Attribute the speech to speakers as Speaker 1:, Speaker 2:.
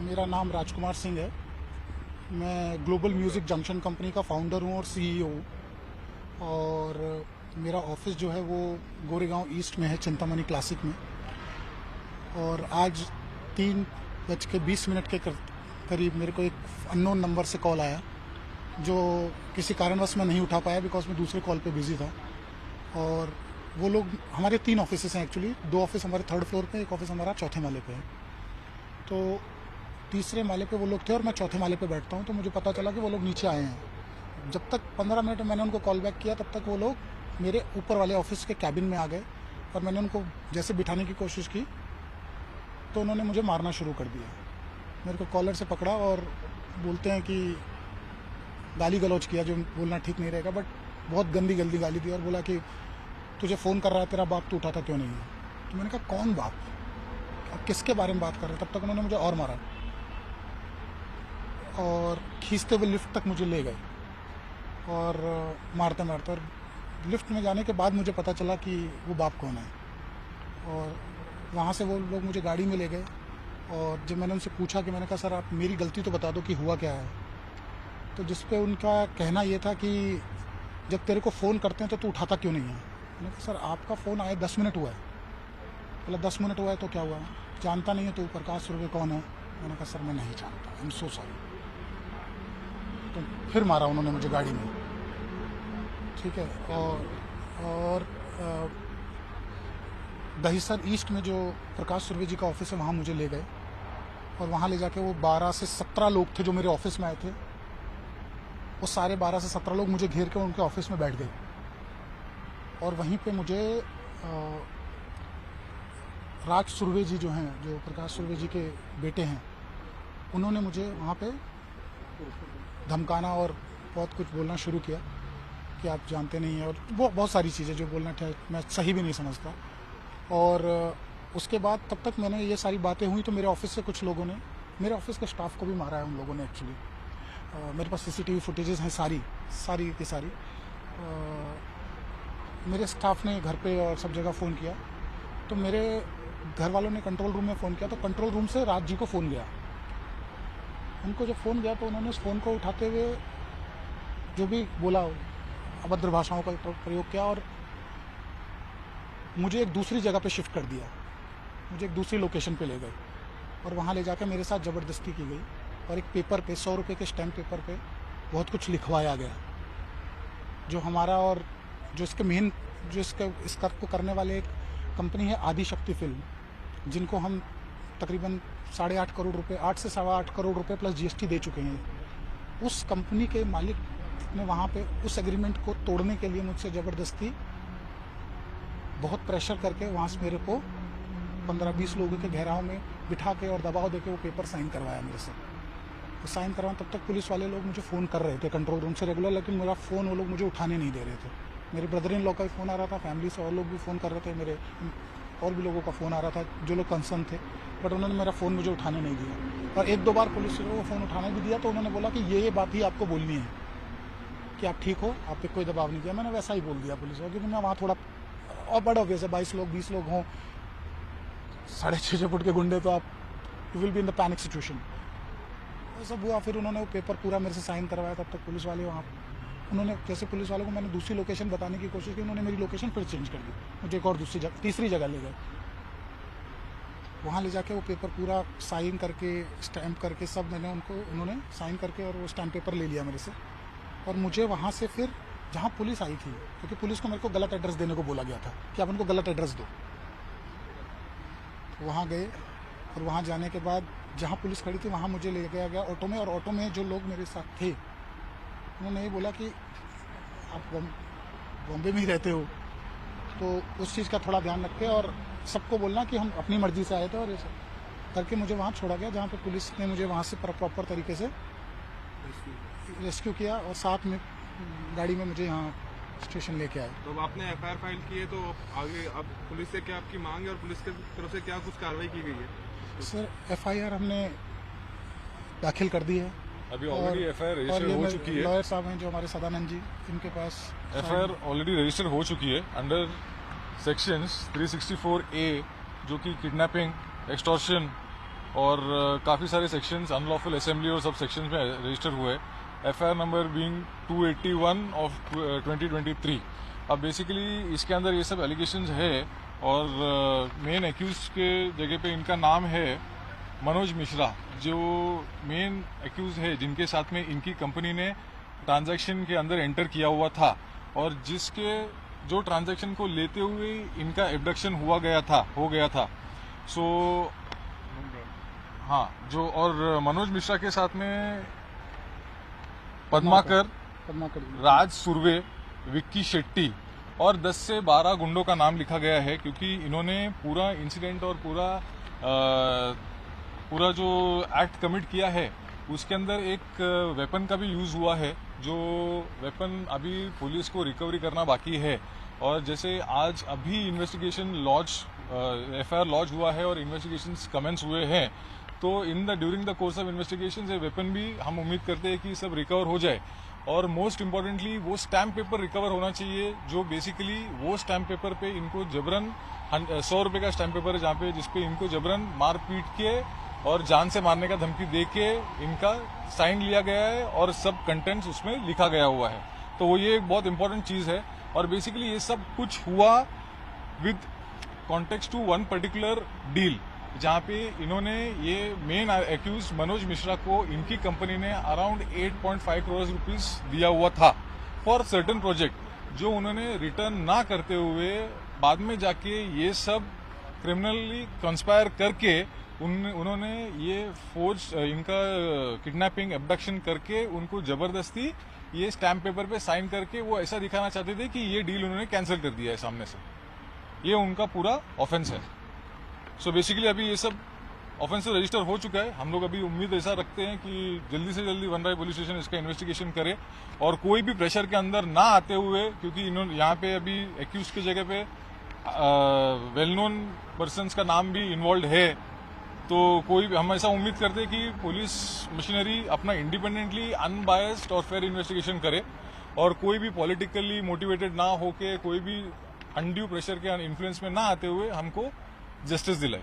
Speaker 1: मेरा नाम राजकुमार सिंह है। मैं ग्लोबल म्यूज़िक जंक्शन कंपनी का फाउंडर हूँ और सीईओ हूँ। और मेरा ऑफिस जो है वो गोरेगांव ईस्ट में है, चिंतामणि क्लासिक में। और आज 3:20 के करीब मेरे को एक अननोन नंबर से कॉल आया, जो किसी कारणवश मैं नहीं उठा पाया बिकॉज मैं दूसरे कॉल पे बिजी था। और वो लोग, हमारे 3 ऑफिसेस हैं एक्चुअली, 2 ऑफिस हमारे 3rd फ्लोर पे, एक ऑफिस हमारा 4थे माले पे है। तो तीसरे माले पे वो लोग थे और मैं 4थे माले पे बैठता हूँ। तो मुझे पता चला कि वो लोग नीचे आए हैं। जब तक 15 मिनट मैंने उनको कॉल बैक किया, तब तक वो लोग मेरे ऊपर वाले ऑफिस के कैबिन में आ गए और मैंने उनको जैसे बिठाने की कोशिश की तो उन्होंने मुझे मारना शुरू कर दिया। मेरे को कॉलर से पकड़ा और बोलते हैं कि गाली गलौज किया, जो बोलना ठीक नहीं रहेगा, बट बहुत गंदी गंदी गाली दी और बोला कि तुझे फ़ोन कर रहा है तेरा बाप, तू उठाता क्यों नहीं है। तो मैंने कहा कौन बाप, अब किसके बारे में बात कर रहे हैं। तब तक उन्होंने मुझे और मारा और खींचते हुए लिफ्ट तक मुझे ले गए और मारते मारते, और लिफ्ट में जाने के बाद मुझे पता चला कि वो बाप कौन है। और वहाँ से वो लोग मुझे गाड़ी में ले गए और जब मैंने उनसे पूछा कि, मैंने कहा सर आप मेरी गलती तो बता दो कि हुआ क्या है। तो जिस पे उनका कहना ये था कि जब तेरे को फ़ोन करते हैं तो तू उठाता क्यों नहीं है। मैंने कहा सर आपका फ़ोन आए 10 मिनट हुआ है। बोला 10 मिनट हुआ है तो क्या हुआ, जानता नहीं है तो प्रकाश सुर्वे कौन है। मैंने कहा सर मैं नहीं जानता, आई एम सो सॉरी। तो फिर मारा उन्होंने मुझे गाड़ी में, ठीक है। और दहिसर ईस्ट में जो प्रकाश सुर्वे जी का ऑफिस है वहाँ मुझे ले गए और वहाँ ले जाके वो 12 से 17 लोग थे जो मेरे ऑफिस में आए थे। वो सारे 12 से 17 लोग मुझे घेर के उनके ऑफिस में बैठ गए और वहीं पे मुझे राज सुर्वे जी जो हैं, जो प्रकाश सुर्वे जी के बेटे हैं, उन्होंने मुझे वहाँ पे धमकाना और बहुत कुछ बोलना शुरू किया कि आप जानते नहीं हैं, और वो बहुत सारी चीज़ें जो बोलना था मैं सही भी नहीं समझता। और उसके बाद तब तक मैंने ये सारी बातें हुई तो मेरे ऑफिस से कुछ लोगों ने, मेरे ऑफिस के स्टाफ को भी मारा है उन लोगों ने एक्चुअली। मेरे पास सीसीटीवी फुटेजेस हैं सारी की सारी। मेरे स्टाफ ने घर पे और सब जगह फ़ोन किया तो मेरे घर वालों ने कंट्रोल रूम में फ़ोन किया तो कंट्रोल रूम से राज जी को फ़ोन गया। उनको जब फ़ोन गया तो उन्होंने उस फ़ोन को उठाते हुए जो भी बोला, अभद्र भाषाओं का प्रयोग किया और मुझे एक दूसरी जगह पे शिफ्ट कर दिया। मुझे एक दूसरी लोकेशन पे ले गए और वहाँ ले जाकर मेरे साथ ज़बरदस्ती की गई और एक पेपर पे 100 रुपये के स्टैम्प पेपर पे बहुत कुछ लिखवाया गया, जो हमारा और जो इसके मेन, जो इस कार्य को करने वाले एक कंपनी है आदिशक्ति फिल्म, जिनको हम तकरीबन 8.5 करोड़ रुपए, 8 से 8.25 करोड़ रुपए प्लस जीएसटी दे चुके हैं। उस कंपनी के मालिक ने वहाँ पे उस एग्रीमेंट को तोड़ने के लिए मुझसे ज़बरदस्ती बहुत प्रेशर करके वहाँ से मेरे को 15-20 लोगों के घेराव में बिठा के और दबाव देके वो पेपर साइन करवाया मेरे से। तो साइन करवाया, तब तक पुलिस वाले लोग मुझे फ़ोन कर रहे थे कंट्रोल रूम से रेगुलर, लेकिन मेरा फ़ोन वो लोग मुझे उठाने नहीं दे रहे थे। मेरे ब्रदर इन लॉ का भी फ़ोन आ रहा था, फैमिली से और लोग भी फ़ोन कर रहे थे, मेरे और भी लोगों का फ़ोन आ रहा था जो लोग कंसर्न थे, बट उन्होंने मेरा फ़ोन मुझे उठाने नहीं दिया। और 1-2 बार पुलिस को फ़ोन उठाने भी दिया तो उन्होंने बोला कि ये बात ही आपको बोलनी है कि आप ठीक हो, आप पे कोई दबाव नहीं दिया। मैंने वैसा ही बोल दिया पुलिस को, क्योंकि मैं वहाँ थोड़ा, और बड़ा ऑब्वियस है 22 लोग 20 लोग हों, 6.5 फुट के गुंडे, तो आप you will be in the panic situation. वो सब हुआ, फिर उन्होंने वो पेपर पूरा मेरे से साइन करवाया। तब तक पुलिस वाले वहाँ, उन्होंने जैसे पुलिस वालों को मैंने दूसरी लोकेशन बताने की कोशिश की, उन्होंने मेरी लोकेशन फिर चेंज कर दी, मुझे एक और तीसरी जगह ले गए। वहाँ ले जाके वो पेपर पूरा साइन करके, स्टैम्प करके, सब मैंने उन्होंने साइन करके और वो स्टैम्प पेपर ले लिया मेरे से। और मुझे वहाँ से फिर जहाँ पुलिस आई थी, क्योंकि पुलिस को मेरे को गलत एड्रेस देने को बोला गया था कि आप उनको गलत एड्रेस दो, वहाँ गए और वहाँ जाने के बाद जहाँ पुलिस खड़ी थी वहाँ मुझे ले गया ऑटो में। और ऑटो में जो लोग मेरे साथ थे उन्होंने ये बोला कि आप बॉम्बे में ही रहते हो, तो उस चीज़ का थोड़ा ध्यान रखें और सबको बोलना कि हम अपनी मर्जी से आए थे, और ये सब करके मुझे वहाँ छोड़ा गया, जहाँ पे पुलिस ने मुझे वहाँ से प्रॉपर तरीके से रेस्क्यू किया और साथ में गाड़ी में मुझे यहाँ स्टेशन लेके आए।
Speaker 2: तो अब आपने एफआईआर फाइल की है, तो आगे अब पुलिस से क्या आपकी मांग है और पुलिस की तरफ से क्या कुछ कार्रवाई की गई है?
Speaker 1: सर एफआईआर हमने दाखिल कर दी है,
Speaker 3: अभी ऑलरेडी एफआईआर रजिस्टर हो चुकी है।
Speaker 1: लॉयर साहब हैं जो हमारे सदानंद जी, इनके पास
Speaker 3: एफआईआर ऑलरेडी रजिस्टर हो चुकी है अंडर सेक्शंस 364A, जो कि किडनैपिंग, एक्सटॉर्शन और काफ़ी सारे सेक्शंस अनलॉफुल असेंबली और सब सेक्शंस में रजिस्टर हुए। FIR number being 281 of 2023। अब बेसिकली इसके अंदर ये सब एलिगेशंस है और मेन एक्यूज के जगह पे इनका नाम है मनोज मिश्रा, जो मेन एक्यूज है जिनके साथ में इनकी कंपनी ने ट्रांजैक्शन के अंदर एंटर किया हुआ था और जो ट्रांजैक्शन को लेते हुए इनका एब्डक्शन हो गया था। सो हाँ, जो और मनोज मिश्रा के साथ में पद्माकर, राज सुर्वे, विक्की शेट्टी और 10 से 12 गुंडों का नाम लिखा गया है, क्योंकि इन्होंने पूरा इंसिडेंट और पूरा जो एक्ट कमिट किया है उसके अंदर एक वेपन का भी यूज हुआ है, जो वेपन अभी पुलिस को रिकवरी करना बाकी है। और जैसे आज अभी इन्वेस्टिगेशन एफआईआर लॉन्च हुआ है और इन्वेस्टिगेशंस कमेंस हुए हैं, तो during the course of investigation ये वेपन भी हम उम्मीद करते हैं कि सब रिकवर हो जाए। और मोस्ट इम्पोर्टेंटली वो स्टैम्प पेपर रिकवर होना चाहिए, जो बेसिकली वो स्टैम्प पेपर पे इनको जबरन 100 रुपए का स्टैम्प पेपर है, जहाँ पे जिसपे इनको जबरन मार पीट के और जान से मारने का धमकी दे के इनका साइन लिया गया है और सब कंटेंट्स उसमें लिखा गया हुआ है। तो वो ये एक बहुत इंपॉर्टेंट चीज है। और बेसिकली ये सब कुछ हुआ with context to one particular deal, जहाँ पे इन्होंने ये मेन एक्यूज मनोज मिश्रा को इनकी कंपनी ने अराउंड 8.5 करोड़ रुपीस दिया हुआ था फॉर सर्टेन प्रोजेक्ट, जो उन्होंने रिटर्न ना करते हुए बाद में जाके ये सब क्रिमिनली कंस्पायर करके उन्होंने ये इनका किडनैपिंग एब्डक्शन करके उनको जबरदस्ती ये स्टैम्प पेपर पे साइन करके वो ऐसा दिखाना चाहते थे कि ये डील उन्होंने कैंसिल कर दिया है सामने से। ये उनका पूरा ऑफेंस है। सो बेसिकली अभी ये सब ऑफेंस रजिस्टर हो चुका है। हम लोग अभी उम्मीद ऐसा रखते हैं कि जल्दी से जल्दी वनराय पुलिस स्टेशन इसका इन्वेस्टिगेशन करे और कोई भी प्रेशर के अंदर ना आते हुए, क्योंकि इन्होंने यहाँ पे अभी एक्यूज की जगह पे वेल नोन पर्सन्स का नाम भी इन्वॉल्व है, तो हम ऐसा उम्मीद करते हैं कि पुलिस मशीनरी अपना इंडिपेंडेंटली अनबायस्ड और फेयर इन्वेस्टिगेशन करे और कोई भी पॉलिटिकली मोटिवेटेड ना होके, कोई भी अनड्यू प्रेशर के इन्फ्लुएंस में ना आते हुए हमको जस्टिस दिलाए।